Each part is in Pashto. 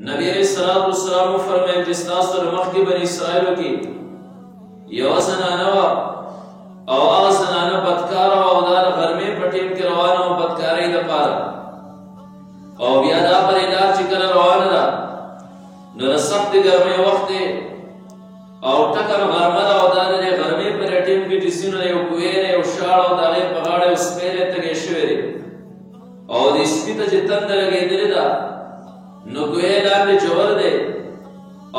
نبی علیہ السلام فرمایل چې ستاسو د مخکې بني اسرائیلو کې یوه زنانه وه او هغه زنانه بدکاره وه او دا د غرمې په ټیم کې روانه وه بدکارۍ دپاره او بیا دا پرې لار چې کله روانه ده نو د سختې ګرمۍ وخت دی او ټکر غرمه ده او دا د دې غرمې په دې ټیم کې چې سینو د یو کوې نه یو شاړ او د هغې په غاړه یو سپی دی تږی شوی دی او دې سپي ته چې تنده لګېدلې ده نو کوې لاندې جوړ دی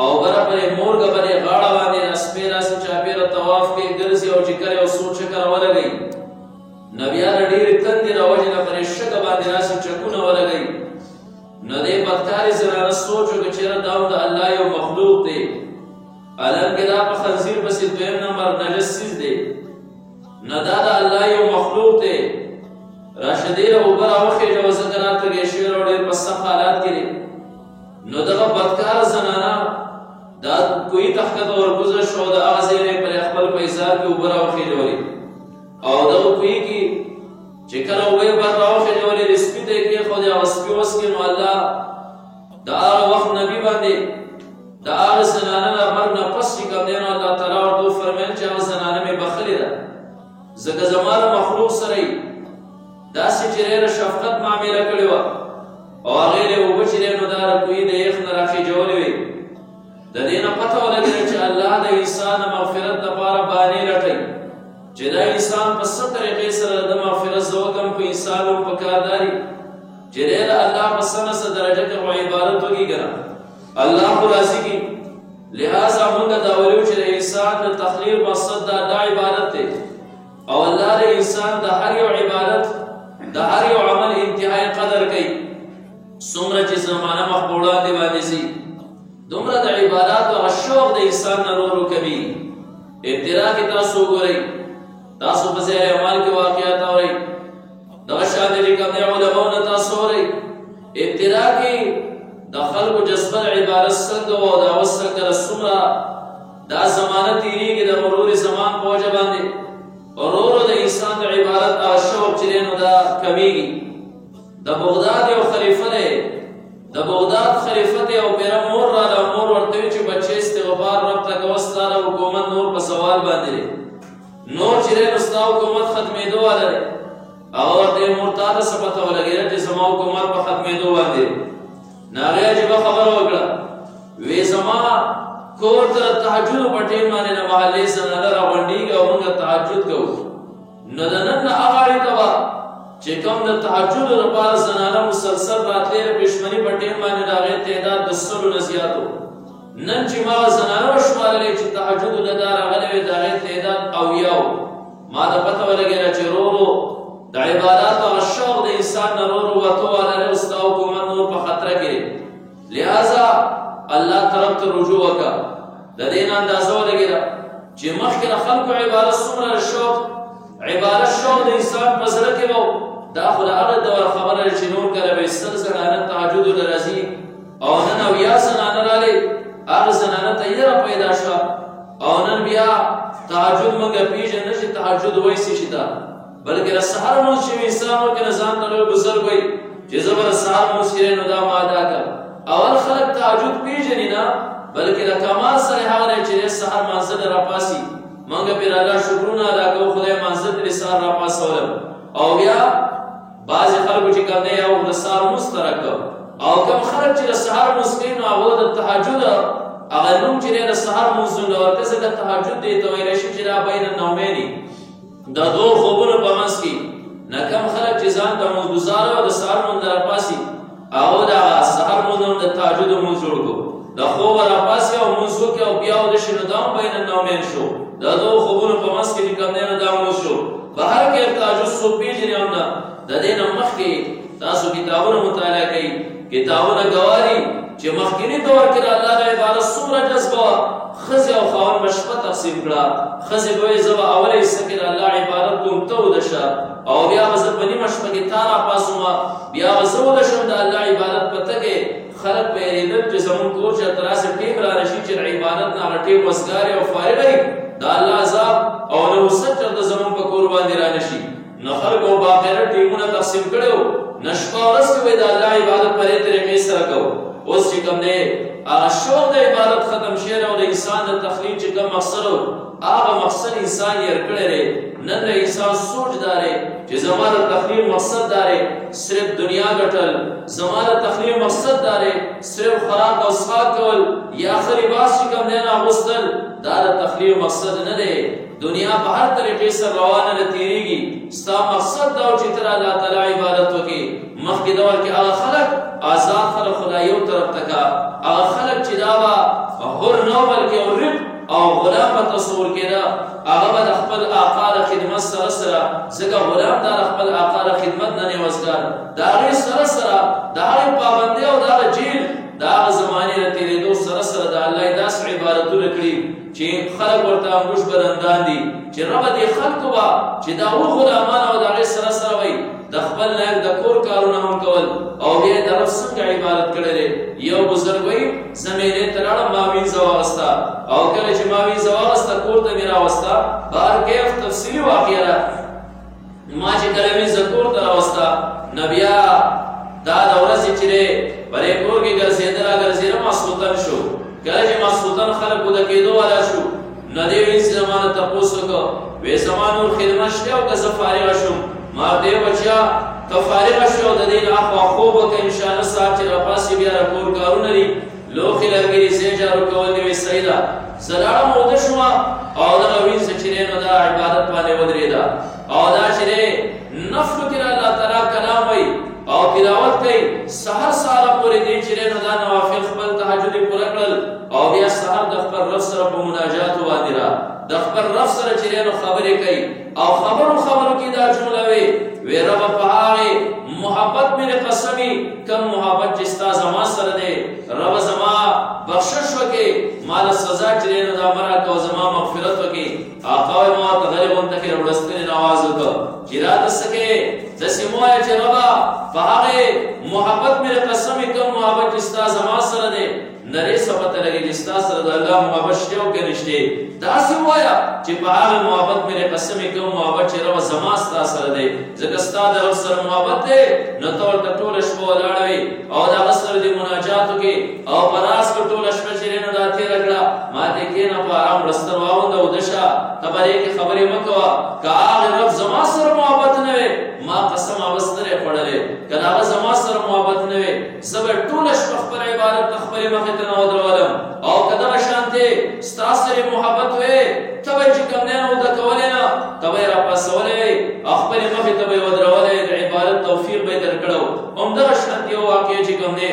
او بره پرې مورګه په دې غاړه باندې د سپی داسې چاپېره طواف کې ګرځي او چې کله یو څو چکر ولګوي نو بیا د ډېرې تندې د وجې نه پرې شګه باندې داسې چکونه ولګوي نو دې بدکارې زنانه سوچ وکړه چېرې دا هم د الله یو مخلوق دی الانکه دا په خنزیر پسې دویم نمبر نجس څیز دی نه دا د الله یو مخلوق دی راشه دې له اوبه راوخېږه او ځکه را تږی شوی او ډېر په سخت حالات کې دی نو دغه بدکاره زنانه دا کوهي ته ښکته ورکوزه شوه او د هغه ځای نه یې پرې خپل په حساب کې اوبه راوخېژولې او دغه کوهي کې چې کله اوبه یې بر راوخېژولې د سپي ته یې کېښودې هغه سپي وڅکې نو الله د هغه وخت نبي باندې د هغه زنانه د مرګ نه پس چې کوم دی نو الله تعالی ورته وفرمیل چې هغه زنانه مې بخلې ده ځکه زما د مخلوق سره یې داسې چې ډېره شفقت معامله کړې وه او هغې له اوبه چې دی نو دا د کوهي د یخ نه راخېژولې وې د دې نه پته ولګېده چې الله د انسان د مغفرت دپاره بانې لټوي چې دا انسان په څه طریقې سره د مغفرت زه وکړم په انسان هم په کار داري چې دی د الله په څه نه څه درجه کې خو عبادت وکړي که نه الله خو راضي کړي لہذا موږ دا ویلو چې د انسان د تخلیق مقصد دا عبادت دی او الله د انسان د هر یو عبادت د هر یو عمل انتهایی قدر کوي څومره چې زمانه مخ په وړاندې باندې ځي دومره د عباداتو هغه شوق د انسان نه ورو کوي ابتدا کې تاسو وګورئ تاسو په ځای اعمال کې واقعات اورئ دغه شان دي کوم دی علماو نه تاسو اورئ ابتدا کې د خلکو جذبه عبادت څنګه وه او د هغه څنګه څومره دا زمانه تېرېږي د مرور زمان په وجه باندې ورو ورو د انسان د عبادت هغه شوق چې دی نو دا کمیږي د بغداد یو خلیفه دی د بغداد خلیفه دی او بیره مور راله مور ورته وي چې بچې استغفار رب ته کوه ستا د حکومت نور په سوال باندې دی نور چې دی نو ستا حکومت ختمېدو واله دی هغه ورته یې مور تا ته څه پته ولګېده چې زما حکومت په ختمېدو باندې دی نو هغې عجیبه خبره وکړه وی زما کور ته د تهجدو په ټیم باندې د محلې زنانه راغونډېږي او موږ تهجد کوو نو د نن نه هغه اړې ته به چې کوم د تهجدو لپاره زنانه مسلسل راتلې د پښمني په ټیم باندې د هغې تعداد د 100 نه زیات و نن چې ما هغه زنانه وشمارلې چې تهجدو له دا راغلی وې د هغې تعداد 80 و ما ته پته ولګېده چې ورو ورو د عباداتو هغه شوق د انسان نه ورو ورو وتو والی دی او ستا حکومت نور په خطره کې دی لہذا الله طرف ته رجوع وکړه د دې نه اندازه ولګېده چې مخکې د خلکو عبادت څومره شوق عبادت شوق د انسان په زړه کې به دا خو د هغه دور خبره ده چې نور کله به 100 زنانه تهجدو له راځي او نن 80 زنانه رالې هغه زنانه ته یره پیدا شوه او نن بیا تهجد موږ پېژنو چې تهجد وایي څه شي ته بلکې د سهار لمونځ چې انسان وکړي نه ځان ته لوی بزرګ وایي چې زه به د سهار لمونځ چې نو دا ما ادا کړم اول خلک تهجد پېژني نه بلکې د کمال سره هغه دی چې د سهار مانځه ته راپاسي موږ پرې الله شکرونه ادا کوو خدای مانځه ته د سهار راپاسولم او بیا بعضې خلکو چې کوم دی یو د سهار لمونځ ته راکړه او کوم خلک چې د سهار لمونځ کوي نو هغه د تهجد هغه نوم چې دی د سهار لمونځونه ورکړه ځکه تهجد دی ته ویلی شي چې دا بین النومین د دوو خوبونو په منځ کې نه کوم خلک چې ځان ته لمونځګزاره او د سهار لمونځ نه راپاسي هغه د سهار لمونځ نه د تهجد لمونځ جوړ کړو د خوبه راپاسي او لمونځ وکړي او بیا ودرې شي نو دا هم بین النومین شو د دوو خوبونو په منځ کې چې کوم دی نو دا لمونځ شو بهر کې تهجد څوک پېژني هم نه د دې نه مخکې تاسو کتابونه مطالعه کوئ کتابونه ګواري چې مخکینی دور کې د الله د عبادت څومره جذبه وه ښځې او خاوند به شپه تقسیم کړه ښځې به وایي زه به اوله حصه کې د الله عبادت کوم ته وده شه او بیا به زه په نیمه شپه کې تا راپاڅومه بیا به زه وده شم د الله عبادت په تګې خلک به یېرېدل چې زمونږ کور چې تراسې ټیم رانشي چې د عبادت نه هغه ټیم وزګارې او فارغه وي د الله عذاب او نه وسط چېرته زمونږ په کور باندې رانشي نو خلکو باقاعده ټیمونه تقسیم کړی و نه شپه ورځ کې به د الله عبادت په دې طریقې سره کوو اوس چې کوم دی هغه شوق د عبادت ختم شوی او د انسان د تخلیق چې کوم مقصد و هغه مقصد انسان یې ورکړی دی. نن د انسان سوچ دا دی چې زما د تخلیق مقصد دا دی صرف دنیا ګټل، زما د تخلیق مقصد دا دی صرف خوراک او څښاک کول یا ښه لباس چې کوم دی نه اغوستل، دا د تخلیق مقصد نه دی. دنیا په هر طریقې سره روانه نه تېرېږي. ستا مقصد دا و چې ته د الله تعالی عبادت وکړې. مخکې دور کې هغه خلک آزاد خلک خو لا یو طرف ته کا، هغه خلک چې دا به حر نه و بلکې رق او غلام په تصور کېده، هغه به د خپل آقا د خدمت سره سره ځکه غلام دا د خپل آقا د خدمت نه نیوزګار د هغې سره سره د هغې پابندۍ او د هغه جیل د هغه زمانې د تېرېدو سره سره د الله یې داسې عبادتونه کړي چې خلک ورته انګوش بدندان دي چې ربه دې خلکو به چې دا و غلامان او د هغې سره سره وی د خپل لایق د کور کارونه هم کول او بیا یې د رب څنګه عبادت کړی دی. یو بزرګ وایي زه مېلې ته لاړم ما وینځه واغسته او کله چې ما وینځه واغسته کور ته مې راوسته بهر کیف تفصیلي واقعه ده. ما چې کله وینځه کور ته راوسته نو بیا دا د ورځې چې دی په دې کور کې ګرځېدل ګرځېدل ماسخوتن شو. کله چې ماسخوتن خلک وده کېدو والا شو نو دې وینځي زما نه تپوس وکړه وایي زما نور خدمت شته او که زه فارغه شوم ما ورته ویل بچیا ته فارغه شو د دې نه اخوا خوب وکړه انشاءالله سهار چې راپاڅې بیا د کور کارونه دي لوښي لرګي ځای جارو کول دې وایي صحیح ده. زه لاړم اوده شوم او دغه وینځه چې دی نو دا عبادت باندې ودرېده او دا چې دی نفلو کې الله تعالی کلام وایي او تلاوت کوي سهار سهاره پورې دی چې دی نو دا نوافل خپل تهجد یې پوره کړل او بیا سهار د خپل رب سره په مناجاتو باندې را د خپل رب سره چې دی نو خبرې کوي او خبرو کې دا جمله وي وی ربه په هغې محبت مې قسمي کم محبت چې ستا زما سره دی ربه زما بخشش وکړې ما له سزا چې دی نو دا مه راکړه او زما مغفرت وکړې. آقا وایي ما ورته غریب غونته کې راوړستنې نه آواز وکړه چې راته څه کې داسې مه وایه چې ربه په هغې محبت مې قسمي کم محبت چې ستا زما سره دی نری څه پته لګي چې ستا سره د الله محبت شته او که نشته. داسې ووایه چې په هغه محبت مې قسمې کوم محبت چې ربه زما ستا سره دی ځکه ستا د رب سره محبت دی نو ته ورته ټوله شپه ولاړه وې او د هغه سره دې مناجات وکړې او په راز کې ټوله شپه چې دی نو دا تېره کړه ماتې کښېنه په ارام ړستن واغونده وده شه ته په دې کې خبرې مه کوه که هغه رب زما سره محبت نه وې ما قسم اوس نه دی خوړلی که د هغه زما سره محبت نه وې زه به ټوله شپه خپل عبادت ته خپلې مخې ته نه ودرولم او که دغه شانتې ستا سره محبت وې ته به یې چې کوم دی نو وده کولی نه ته به یې راپاڅولی وې او خپلې مخې ته به یې ودرولی د عبادت توفیق به یې درکړی و. همدغه شانتې یو واقعه چې کوم دی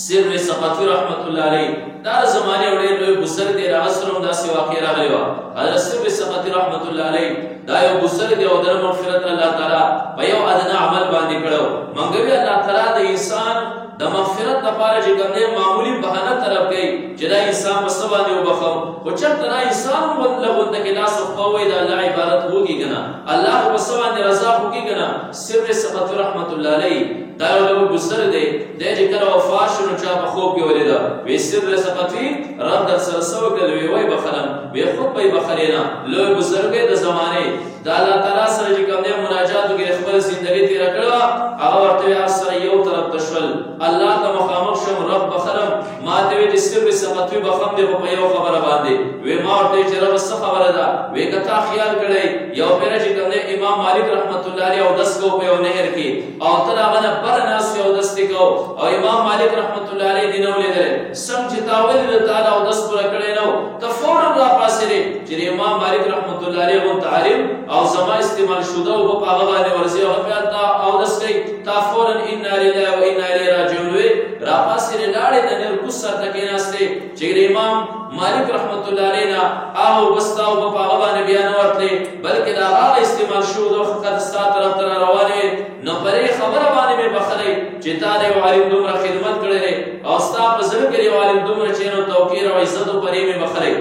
سر سقطي رحمت الله علیه دا د زمانې یو ډېر لوی بزرګ دی د هغه سره هم داسې واقعه راغلې وه. حضرت سر سقطي رحمت الله علیه دا یو بزرګ دی او د مغفرت الله تعالی په یو ادنه عمل باندې کړی و. موږ وی الله تعالی د انسان د مغفرت لپاره چې کوم دی معمولي بهانه طلب کوي چې دا انسان په څه باندې وبخم خو چېرته دا انسان هم له غونډه کې لاس وخوا وایي د الله عبادت وکړي که نه الله خو په څه باندې رضا وکړي که نه. سر سقطي رحمت الله علیه دا یو لوی بزرګ دی دی چې کله وفات شو نو چا په خوب کې ولیده وی سر سقطي رب در سره څه وکړل وی وایي بخلم وی خود به یې بخلې نه. لوی بزرګ د زمانې د الله تعالی سره چې کوم دی مناجاتو کې خپل زندګي تېره کړې وه هغه ورته وی هر سره یو طرف ته شول الله ته مخامخ شم رب بخلم ما ته وی چې سر سقطي بخم دی خو په یو خبره باندې وی ما ورته وی چې رب څه خبره ده وی که تا خیال کړی یو پیره چې کوم دی امام مالک رحمت الله علیه اودس کو په یو نهر کې او ته د هغه نه بر ناست یې اودس دې کو او امام مالک رحمت الله علیه دې نه ولیدلی سم چې تا ولې د تا د اودس پوره کړی نه و ته فورا راپاڅېدې چې د امام مالک رحمت الله علیه غونته عالم او زما استعمال شوده اوبه په هغه باندې ورځي هغه بیا تا اودس کوي تا فورا انا لله و انا الیه راجعون وې راپاڅېدې لاړې د نر کوڅ سر ته کېناستې چې د امام مالک رحمت الله علیه نه هغه اوبه ستا اوبه په هغه باندې بیا نه ورتلې بلکې د هغه استعمال شوده وخت ستا طرف ته را روانې وې نو په دې خبره باندې مې بخلی چې تا د یو عالم دومره خدمت کړی دی او ستا په زړه کې د یو عالم دومره چې نو توقیر او عزت و په دې مې بخلی.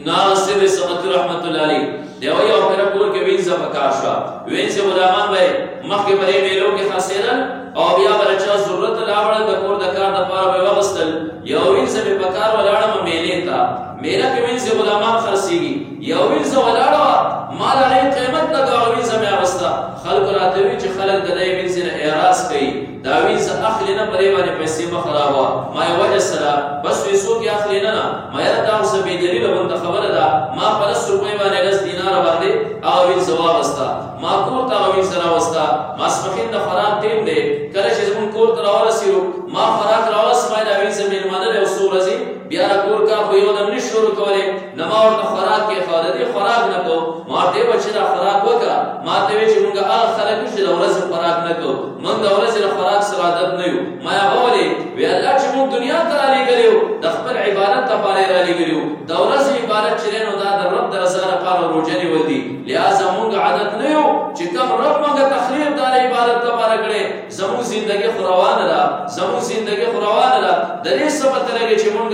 نو سر سقطي رحمت الله علیه د یو پیره کور کې وینځه پکار شوه وینځې غلامان به یې مخکې په دې میلو کې خاصېدل او بیا به له چا ضرورت راوړل د کور د کار دپاره به یې واغوستل یو وینځه مې په کار ولاړم میلې ته میله کې وینځې غلامان خرڅېږي یو وینځه ولاړه وه ما د هغې قیمت لږ هغه وینځه مې اغوسته خلکو راته وي چې خلک د دې وینځې نه اعراض کوي دا وینځه اخلي نه پرې باندې پیسې مه خرابوه. ما یې وجه سره بس وې څوک یې اخلي نه ما یاره دا اوس بې دلیله غونته خبره ده. ما په 10 روپۍ باندې 10 دیناره باندې هغه وینځه واغسته، ما کور ته هغه وینځه راوسته. ماسپښین د خوراک ټیم دی، کله چې زمونږ کور ته راورسېدو ما خوراک راوست، ما دا وینځه مېلمانه دی او څو ورځې بیا را کور کار خو یو دم نه شروع کولی. نه ما ورته خوراک کېښود، د دې خوراک نه کوو. ما ورته ویل چې دا خوراک وکړه. ما ته ویل چې مونږ هغه خلک یو چې د ورځې خوراک نه کوو، مونږ د ورځې له خوراک سره عادت نه یو. ما هغه ولې وی الله چې مونږ دنیا ته رالېږلي یو د خپل عبادت لپاره یې رالېږلي یو. د ورځې عبادت چې دی نو دا د رب د رضا لپاره روژه نیول دي. لہذا مونږ عادت نه یو چې کوم رب مونږ تخلیق دا عبادت لپاره کړی. زموږ زندګي خو روانه ده، زموږ زندګي خو روانه ده. د دې څه پته لګي چې مونږ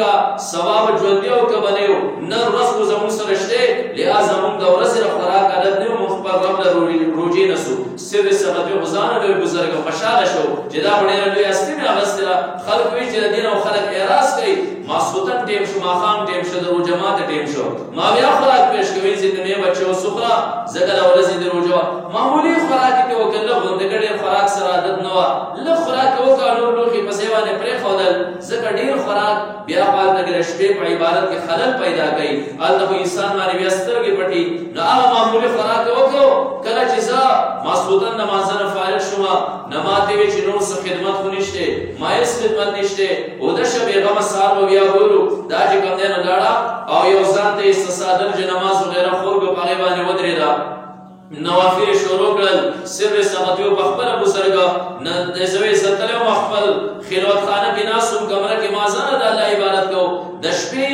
ثواب ژوندي او که به نه یو. نن ورځ خو زموږ سره شته، لہذا مونږ د ورځې له خوراک عادت نه یو. مونږ خپل رب له روژې نه سو. سر صحت یو غذانه لوی بزرګ خوشحاله شو چې دا به ډېره لوی هستي مې اخیستې ده. خلک وایي چې د دې نه خلک اعراض کوي. ماسخوتن ټیم شو، ماښام ټیم شو، د روژه ماته ټیم شو، ما بیا خوراک پیش کوي چې د مې بچو سخره ځکه د ورځې د روژه معمولي خوراک یې وکړ. لږ غوندګه ډېر خوراک سره عادت نه وه، لږ خوراک یې وکړه، نور لوښي پسې باندې پرېښودل. ځکه ډېر خوراک بیا خو هلته د شپې په عبادت کې خلل پیدا کوي. هلته خو انسان باندې بیا سترګې پټي. نو هغه معمولي خوراک یې وکړو. کله چې زه ماسخوتن لمانځه نه فارغ شوم، نه ماته ویل چې نور څه خدمت خو نشته، ما هېڅ خدمت نشته. اوده شه بېغمه سهار به بیا ګورو دا چې کوم دی نو لاړه او یو ځان ته یې استسادل چې نماز وغیره خورګو په هغې باندې ودرېده. نوافل شروع کړل. سر سمت یو بخپله بزرګه د زوی ستلی وم خپل خلوت خانه کې ناست وم، کمره کې ما ځانه د الله عبادت کوو. د شپې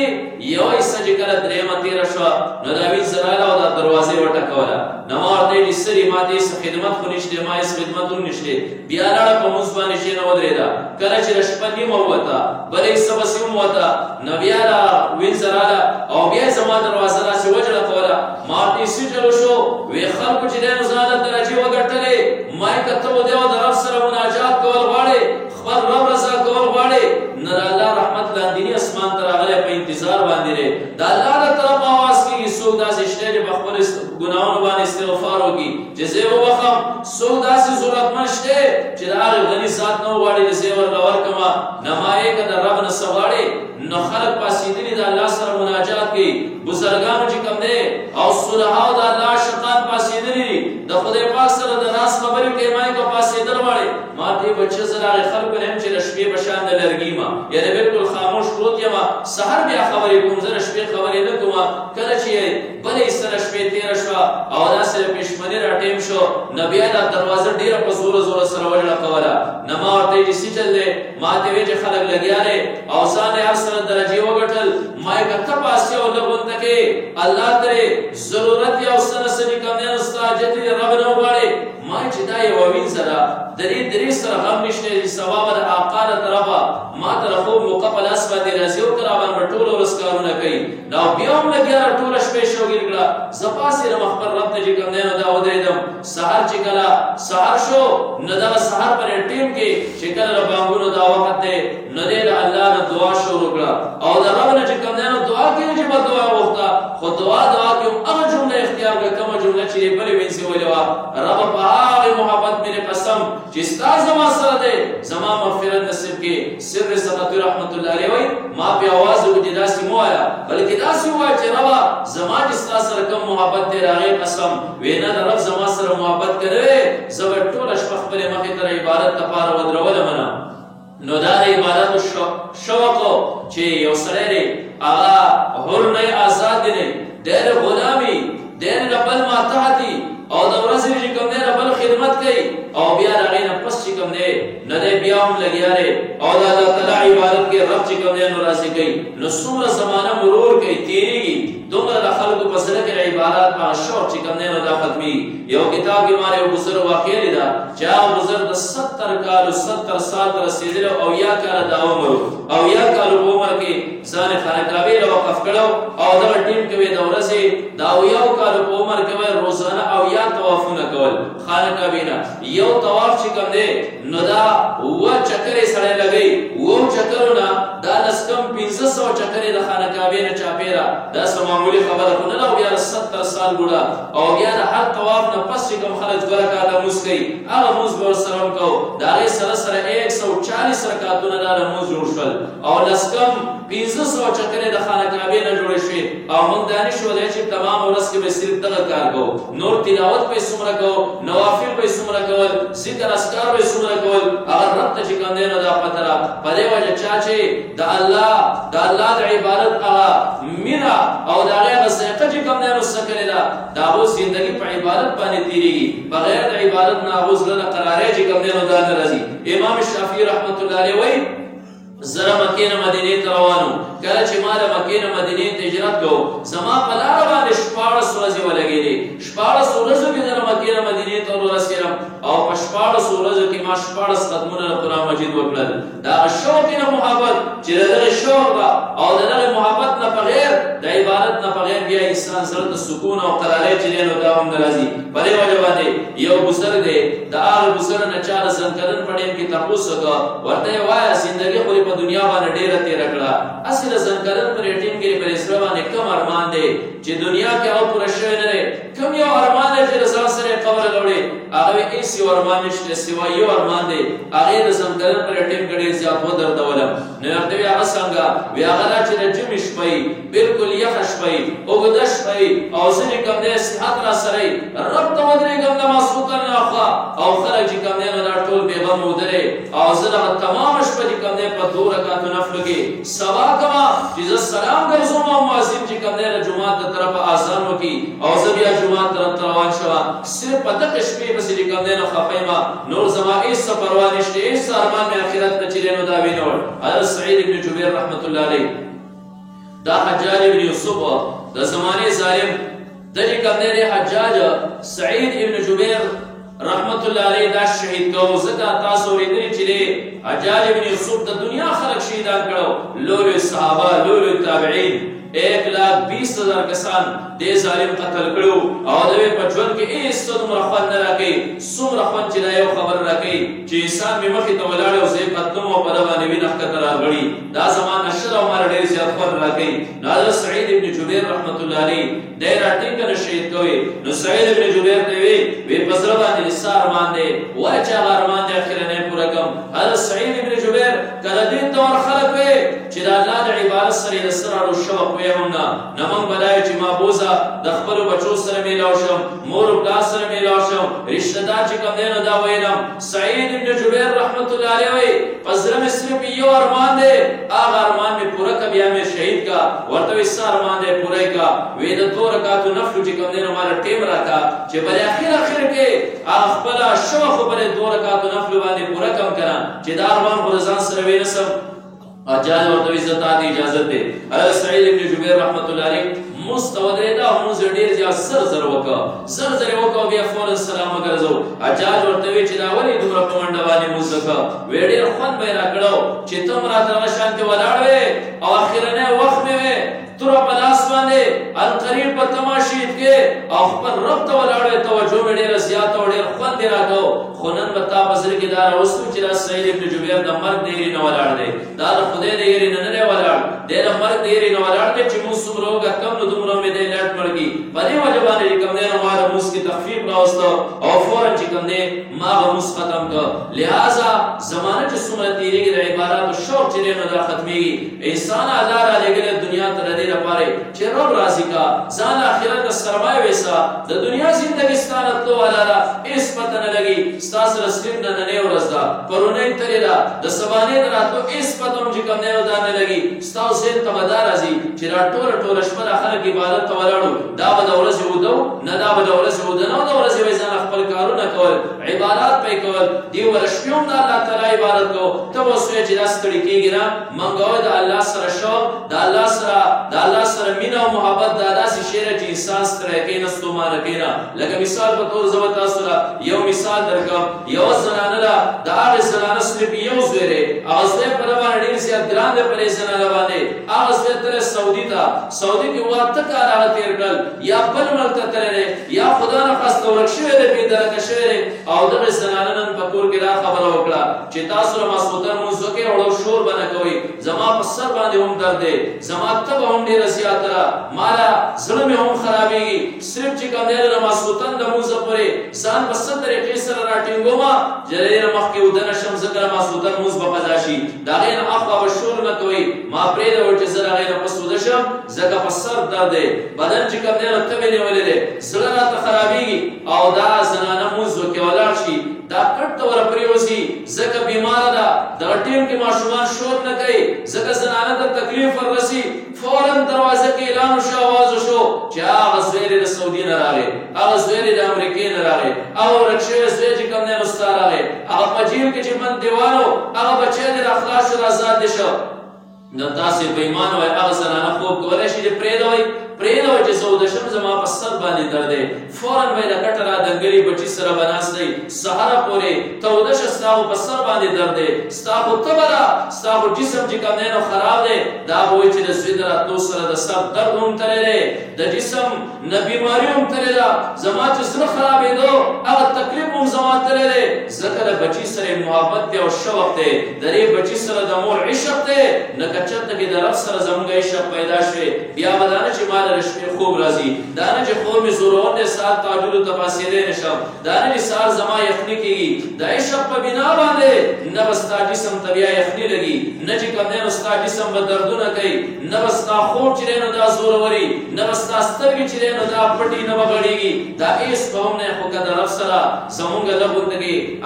یوه حصه چې کله درېیمه تېره شوه نو دا وینځه راغله او دا دروازې وټکوله. نو ما ورته ویل چې سرې ما ته هېڅ خدمت خو نشته، ما هېڅ خدمت هم نشته. بیا لاړه په مونځ باندې کښېنه ودرېده. کله چې د شپه نیمه ووته بله حصه پسې هم ووته نو بیا دا وینځه راغله او بیا یې زما دروازه داسې وجړه کوله. ما ورته یې څه چلو شو؟ وی خلکو چې دی نو ځانه درجې وګټلې. ما یې که ته و دی او د رب سره مناجات کول غواړې، خپل رب رضا کول غواړې، نه د الله رحمت لاندیني اسمان ته راغلی په انتظار باندې دی. د الله له طرفه اواز کېږي. څوک داسې شته چې په خپلو ګناهونو باندې استغفار وکړي چې زه یې وبخم. څوک داسې ضرورتمند شته چې د هغې غني ذات نه وغواړي چې زه یې ورله ورکړمه. نه ما یې که د رب نه څه غواړې نو خلک پاسېدلي د الله سره مناجات کوي. بزرګانو چې کوم دی او صلحاو د الله عاشقان پاسېدلي دي. د خدای پاک سره د راز خبرې کوي. ما یې که پاسېدل غواړې ما ته یې بچه زه د هغې خلکو نه یم چې د شپې په شان د لرګي یم، یعنې بلکل خاموش پروت یم. سهار بیا خبرې کوم، زه د شپې خبرې نه کوم. کله چې بله حصه د شپې تېره شوه او داسې د پېشمني را ټیم شو نو بیا دا دروازه ډېره په زوره زوره سره وژړه کوله. نه ما ورته ویل چې څه چل دی؟ ما ته ویل چې خلک لګیا دی او ځان یې هر سره درجې وګټل. ما یې که ته پاسې او لږ غونته کې الله ترې ضرورت یې او څه نه څه چې کوم دی نو ستا حاجت یې رب نه وغواړې. ما چې دا یوه وینځه ده د دې درې سره غم نشته چې سبا به د آقا له طرفه ما ته د خوب موقع په لاس باندې راځي او که راباندې به ټوله ورځ کارونه کوي. دا بیا هم لګیا ده ټوله شپې شوګیر کړه. زه پاڅېدم خپل رب ته چې کوم دی نو دا ودرېدم. سهار چې کله سهار شو نو دغه سهار پر ټیم کې چې کله د بانګونو دا وخت دی نو دی د الله نه دعا شروع کړه او د رب نه چې کوم دی نو دعا کېږي چې به دعا وغوښته. خو دعا کې هم هغه جمله اختیار کړه کومه جمله چې یې بلې وینځې ویلې وه. رب په هغې محبت مې قسم چې ستا زما سره دی زما مغفرت نصیب کړي. سر سقطي رحمت الله علیه وایي ما پې اواز وکړو چې داسې مه وایه بلکې داسې ووایه چې ربه زما چې ستا سره کوم محبت دی د هغې قسم وی نه د رب زما سره محبت که نه وی زه به ټوله شپه خپلې مخې ته د عبادت لپاره ودرولم نه. نو دا د عبادتو شوق چې یو سړی دی هغه حر نه آزاد دی نه دی د غلامي دی نه د بل ماتحتي او د ورځې چې کوم دی د بل خدمت کوي او بیا د هغې نه پس چې کوم دی نه دی بیا هم لګیا دی او د الله تعالی عبادت کې رب چې کوم دی نو راضي کوي. نو څومره زمانه مرور کوي تېرېږي دومره د خلکو په زړه کې د عبادت په شوق چې کوم دی نو دا ختمي. یو کتاب کې ما یو بزرګ واقعه لیده چې هغه بزرګ د 70 کالو 70 سال ته رسېدلی او 80 کاله دا عمر او 80 کالو په عمر کې ځان یې خانقاهې له وقف کړی او دغه ټیم کې د ورځې د 80 کالو په عمر کې روزانه 80 طوافونه کول خانقاهې نه. یو طواف چې کوم دی نو دا 7 چکرې سړی لګوي. 7 چکرونه دا 10 کم 1500 چکرې د خانه کعبې نه چاپېره دا څه معمولي خبره خو نه ده او بیا د 70 سال بوډا او بیا د هر طواف نه پس چې کوم خلک 2 رکعاته لمونځ کوي هغه لمونځ به ورسره هم کوو د هغې سره 140 رکعتونه دا لمونځ جوړ شول او لس کم 1500 چکرې د خانه کعبې نه جوړې شوې او موږ دا نه شو دی چې تمام ورځ کې به صرف دغه کار کوو نور تلاوت به یې څومره کوو نوافل به یې څومره کول ذکر اذکار به یې څومره کول هغه رب ته چې کوم دی نو دا پته ده په دې وجه چا چې د الله د عبادت هغه مینه او د هغې هغه ذایقه چې کوم دی نو څه کړې ده د هغو زندګي په عبادت باندې تېرېږي بغیر د عبادت نه هغو زړه نه قرارۍ چې کوم دی نو دا نه راځي امام شافعي رحمت الله علیه وایي زره مکې نه مدینې ته روان وم کله چې ما د مکې نه مدینې ته هجرت کوو زما په لاره باندې 14 ورځې ولګېدې 14 ورځو کې زه د مکې نه مدینې ته ورسېدم او په 14 ورځو کې ما 14 ختمونه د قرآن مجید وکړل د هغه شوق نه محبت چې د دغې شوق به او د دغې محبت نه بغیر د عبادت نه بغیر بیا انسان زړه ته سکون او قرارۍ چې دی نو دا هم نه راځي په دې وجه باندې یو بزرګ دی د هغه بزرګ نه چا د زنکدن په ټیم کې تپوس وکړه ورته یې وایه زندګي خو په دنیا باندې ډیره تیره کړه اصل زنکدن په ټیم کې په اسره باندې کم ارمان دی چې دنیا کې هغه پوره شوی نه دی کم یو ارمان دی چې د ځان سره یې قبر راوړي هغه هېڅ یو ارمان نشته سوا یو ارمان دی هغې د زنکدن په ټیم کې ډېر زیات ودردولم نو ورته ویې هغه څنګه وی هغه دا چې د ژمي شپه وي بلکل یخه شپه وي اوږده شپه وي او ځینې کوم دی صحت را سره وي رب ته ودرېږم د ماسخوتن نه اخوا او خلک چې کوم دی نو دا ټول بېغم ودرې او زه دغه تمامه شپه چې کوم دی په 2 رکعاتو نفلو کې سبا کومه چې زه سلام ګرځوم او مؤذن چې کوم دی د جومات د طرفه اذان وکړي او زه بیا جومات طرف ته روان شوم صرف په دغه شپې پسې چې کوم دی نو خفه یم نور زما هېڅ څه پروا نشته هېڅ ارمان مې آخرت ته چې دی نو دا وي نه وړ حضرت سعید ابن جبیر رحمت الله علیه دا حجاج ابن یوسف د زمانې ظالم د چې کوم دی حجاج سعید ابن جبیر رحمت الله علیه دا شهید کوو ځکه تاسو اورېدلي چې دی حجاج ابن یوسف د دنیا خلک شهیدان کړو لوی صحابه لوی تابعین 1,20,000 کسان دې ظالم قتل کړو او د دوی په ژوند کې هېڅ څه دومره خوند نه راکوي څومره خوند چې دا یو خبر راکوي چې انسان مې مخې ته ولاړ او زه یې قتلوم او په ده باندې وینه ښکته راغړي دا زما نشر او ماله ډېر زیات خوند راکوي نو حضرت سعید ابن جبیر رحمت الله علیه دی راټینګه نه شهید کوي نو سعید ابن جبیر ته وی په زړه باندې دې څه ارمان دی وایه چې هغه ارمان دی اخرنی پوره کړم حضرت سعید ابن جبیر کله دې دور خلک وی چې د الله د عبادت سره یې د سر اړو شوق ویم نه نه موږ به دا چې ما بوزه د خپلو بچو سره میلاو شم مور و پلار سره میلاو شم رشته دار چې کوم دی نو دا ویلم سعید ابن جبیر رحمت الله علیه وایي په زړه مې صرف یو ارمان دی هغه ارمان مې پوره کړه بیا مې شهید کا ورته وایي څه ارمان دی پوره یې کا وی د 2 رکعاتو نفلو چې کوم دی نو ماله ټیم راکړه چې بلې اخر کې هغه خپله شوه خو بلې 2 رکعاتو نفلو باندې پوره کړم که نه چې دا ارمان خو د ځان سره وینسم حجاج ورته وایي زه تا ته اجازت دی حضرت سعید ابن جبیر رحمت الله علیه مونځ ته ودرېده او مونځ یې ډېر زیات زر وکړه زر یې وکړه او بیا فورا سلام وګرځو حجاج ورته وایي چې دا ولې دومره په منډه باندې مونځ وکړه وایي ډېر خوند به یې راکړو چې ته هم راته هغه شانتې ولاړ وې او اخرنی وخت مې وې توره په لاس باندې القریب په تماشید کې او خپل رب ته ولاړ وې توجه مې ډېره زیاته او ډېر خوند یې راکړو خو نن به تا په زړه کې دا راوستو چې دا سعید ابن جبیر د مرګ د یېرې نه ولاړ دی دا د خدای د یېرې نه نه دی ولاړ دی د مرګ د یېرې نه ولاړ دی چې مونځ څومره وکړم نو دومره مې دی لټ مړګي په دې وجه باندې چې کوم دی نو ما د مونځ کې تخفیف راوسته او فورا چې کوم دی ما هغه مونځ ختم کړ لہذا زمانه چې څومره تېرېږي د عباداتو شوق چې دی نو دا ختمېږي انسان الله رالېږلی دنیا ته د دې لپاره چې رب راضي کا ځان آخرت ته سرمایه ویسه د دنیا زندګي ستا نه تلو والا ده هېڅ پته نه لګي ستا سره صرف نننۍ ورځ ده پرونۍ تلې ده د سبانۍ د راتلو هېڅ پته هم چې کوم دی نو دا نه لګي ستا ذهن ته به دا راځي چې دا ټوله شپه دا خلک عبادت ته ولاړو دا به د ورځې اوده نه دا به د ورځې اوده نه د ورځې به ځان خپل کارونه کول عبادات به یې کول دې ور شپې هم د الله تعالی عبادت کوو ته به اوس وایې چې دا ستړي کېږي نه منګوئ د الله سره شوق د الله سره سره مینه او محبت دا داسې شی دی چې انسان ستړی کېنه ستومانه کېنه. لکه مثال په طور زه به تاسو ته یو مثال درکړم. یوه زنانه ده، د هغې زنانه صرف یو زوی دی، هغه زوی په ده باندې ډېر زیات ګران دی په دې زنانه باندې. هغه زوی تللی سعودي ته، سعودي کې 8 کاله هغه تېر کړل، یا بل ملک ته تللی دی، یا خدا نخواسته ورک شوی دی، بېدرکه شوی دی. او دغې زنانه نن په کور کې دا خبره وکړه چې تاسو له ماسخوتن لمونځ وکړئ او شور به نه کوئ. زما په سر باندې هم درد دی، زما تبه هم ډېره زیاته ده، ماله زړه مې هم خرابېږي. صرف چې کوم دی له ماسخوتن د لمونځه پورې ځان په څه طریقې سره راټینګومه چې د دې نه مخکې اوده نه شم، ځکه له ماسخوتن لمونځ به قضا شي. د هغې نه اخوا به شور نه کوئ. ما پرېږده چې زه د هغې نه پس اوده شم، ځکه په سر درد دی، بدن چې کوم دی نو تبې نیولې دی، زړه راته خرابېږي. او دا زنانه لمونځ وکړي ولاړ شي، دا کټ ته ور پرېوځي، ځکه بیماره ده. دغه ټیم کې ماشومان شور نه کوي، ځکه زنانه ته تکلیف وررسي. فورا دروازه کې اعلان وشو، اواز وشو چې هغه زوی دی د سعودي نه راغی، هغه زوی دی د امریکې نه راغی، هغه ورک شوی زوی چې کوم دی نو ستا راغی، هغه په جیل کې چې بند دیوال و، هغه بچی دی را خلاص شو، آزاد دی شو. نو تاسې به ایمان وایي هغه زنانه خوب کولی شي چې پرېږدوئ چې زه اوده شم، زما په سر باندې درد دی. فورا به یې د کټه را دنګلي بچي سره به ناست دی، سهاره پورې ته اوده شه، ستا خو په سر باندې درد دی، ستا خو تبه ده، ستا خو جسم چې کوم دی نو خراب دی. دا به وایي چې د زوی د راتلو سره د سر درد هم تللی دی، د جسم نه بیماري هم تللی ده، زما چې زړه خرابېدو هغه تکلیف هم زما تللی دی، ځکه د بچي سره یې محبت دی او شوق دی، د دې بچي سره د مور عشق دی. نه که چېرته کې د رب سره زموږ عشق پیدا شوی، بیا به دا نه چې ما د شپې خوب راځي، دا نه چې خوب مې زورور دی، سهار تهجدو ته پاڅېدی نه شم، دا نه چې سهار زما یخني کېږي. د عشق په بنا باندې نه به ستا جسم ته بیا یخني لګي، نه چې کوم دی نو ستا جسم به دردونه کوي، نه به ستا خوب چې دی نو دا زوروري، نه به ستا سترګې چې دی نو دا پټي نه به غړېږي. دا هېڅ به هم نه، خو که د رب سره زمونږ لږ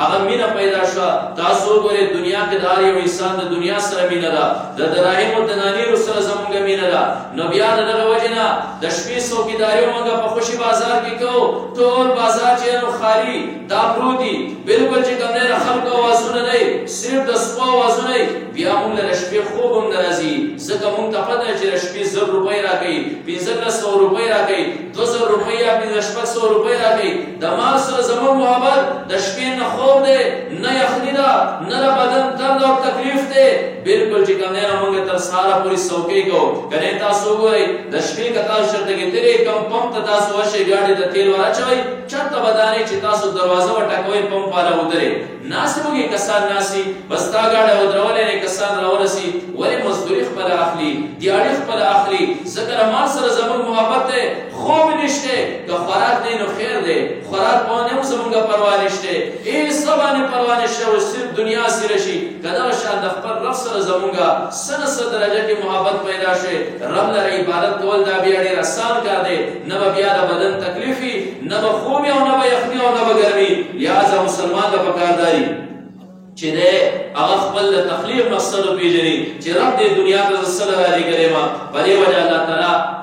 هغه مینه پیدا شوه. تاسو وګورئ دنیا کې د هر یو انسان د دنیا سره مینه ده، د دراهمو دنانیرو سره زمونږ مینه ده. نو بیا د دغه وجې نه د شپې څوکیداري موږ په خوشي بازار کې کوو، ټول بازار چې نو خالي دا پروت دي، بلکل چې کوم دی د خلکو اوازونه دی، صرف د سپو اوازونه دی. بیا موږ له شپې خوب هم نه راځي، ځکه موږ ته پته ده چې د شپې 1000 روپۍ راکوي، 1500 روپۍ راکوي، 2000 روپۍ یا 1500 روپۍ راکوي. د مال سره زموږ محبت د شپې نه خوب دی، نه یخني ده، نه د بدن درد او تکلیف دی. بلکل چې کوم دی نو موږ تر سهاره پورې څوکۍ کوو. که نه تاسو وګورئ د شپې که تاسو چېرته کې تلئ، کوم پمپ ته تاسو ورشئ، ګاډي ته تیل ور اچوئ، چېرته به دا نه چې تاسو دروازه وټکوئ، پمپ والا ودرې ناستې وږي کسان ناستي، بس تا ګاډی ودرولی دی، کسان راورسي. ولې مزدوري خپله اخلي، دیاړي خپله اخلي، ځکه د مال سره زموږ محبت دی. خوب نشته، که خوراک دی نو خیر دی، خوراک باندې هم زموږ پروا نشته، هېڅ څه باندې پروا نشته، او صرف دنیا سیره شي. که دغه شان د خپل رب سره زموږ څه نه څه درجه کې محبت پیدا شوی، رب لره عبادت کول دا بیا ډېر اسان کار دی. نه به بیا د بدن تکلیف وي، نه به خوب وي، او نه به یخني او نه به ګرمي. لہذا مسلمان ته پکار دی چې دی هغه خپل د تخلیق مقصد وپېژني چې رب دې دنیا ته زه څه له رالېږلی یم. په دې وجه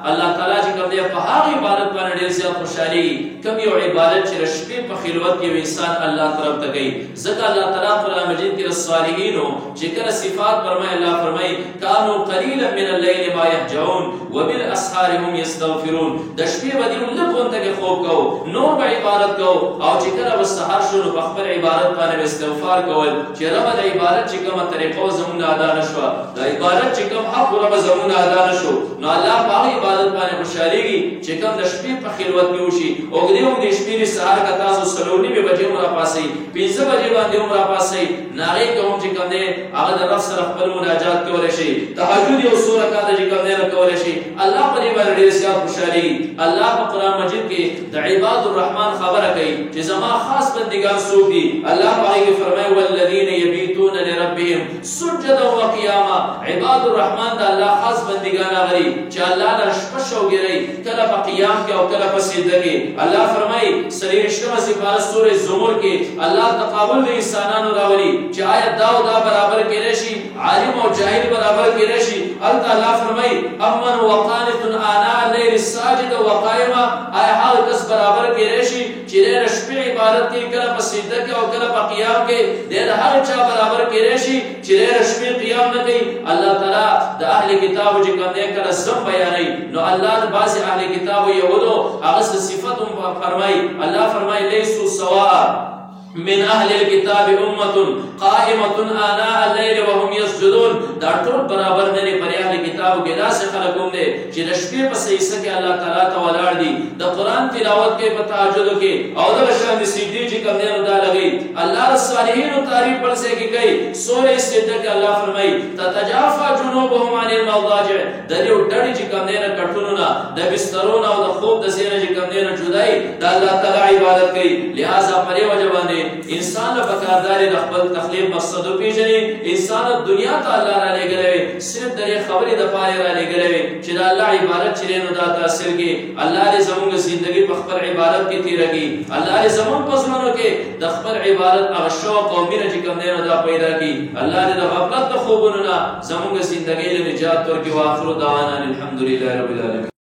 الله تعالی چې کوم دی په هغه عبادت باندې ډېر زیات خوشحالېږي، کوم یو عبادت چې د شپې په خلوت کې یو انسان الله طرف ته کوي. ځکه الله تعالی قرآن مجید کې د صالحینو چې کله صفات فرمایي، الله فرمایي کانوا قلیلا من اللیل ما یهجعون وبالاسحار هم یستغفرون. د شپې به دوی لږ غونته کې خوب کوو، نور به عبادت کوو، او چې کله به سحر شو نو په خپل عبادت باندې به استغفار کول چې رب د عبادت چې کومه طریقه زموږ نه ادا نه شوه، د عبادت چې کوم حق رب زموږ نه ادا نه شو، نو الله په هغه عبادت باندې خوشحالېږي چې کوم د شپې په خلوت کې وشي. اوږدې اوږدې شپې دي، سهار که تاسو 4:30 بجې هم راپاڅئ، 5 بجې باندې هم راپاڅئ، نو هغې کې هم چې کوم دی هغه د رب سره خپل مناجات کولی شئ، تهجد یو څو رکعته چې کوم دی نو کولی شئ. الله په دې باندې ډېر زیات خوشحالېږي. الله په قرآن مجید کې د عباد الرحمن خبره کوي چې زما خاص بندګان څوک دي. الله په هغې کې فرمایي والذین یبیتون لربهم سجدا وقیاما. عباد الرحمن د الله خاص بندګان هغه دي چې الله لره شپه شوګیرئ، کله په قیام کې او کله په سجده کې. الله فرمایي 43مه سپاره سورې زمر کې الله تقابل د انسانانو راولي چې آیا دا او دا برابر کېدی شي، عالم او جاهل برابر کېدی شي. هلته الله فرمایي امن وقانت آناء الليل ساجدا وقائما. آیا هغه کس برابر کېدی شي چې چې د شپې عبادت کې کله په سجده کې او کله په قیام کې د هر چا برابر کېدای شي چې د شپې قیام نه کوي الله تعالی د اهل کتابو چې کوم دی کله سم بیانوي نو الله د بعضې اهل کتابو یهودو هغه صفت هم فرمایي الله فرمایي لیسوا سواء من اهل الكتاب امه قائمه آناء الليل وهم يسجدون دا ټول برابر نه دي پر اهل کتابو کې داسې خلک هم دي چې د شپې په سجده کې الله تعالی ته ولاړ دي د قرآن تلاوت کې په تهجد کې او دغه شان د سجدې چې کوم دی نو دا لګي الله د صالحینو تعریف بل ځای کې کوي سورې سجده کې الله فرمایي تتجافى جنوبهم عن المضاجع د دې ډډې چې کوم دی نه کټونو نه د بسترونو او د خوب د ځای نه چې کوم دی نه جدای د الله تعالی عبادت کوي لہذا پرې وجه باندې انسان له پکارداري د خپل تخلیق مقصد وپېژني انسان دنیا ته الله را لېږلی صرف د دې خبرې دپاره را لېږلی چې د الله عبادت چې دی نو دا تاثیر کې الله دې زموږ زندګي په خپل عبادت کې تېره کړي الله دې زموږ په زړونو کې د خپل عبادت هغه شوق او مینه چې کوم دی نو دا پیدا کړي الله دې د غفلت د خوبونو نه زموږ زندګۍ له نجات ورکړي واخر دعوانا الحمدلله رب العالمین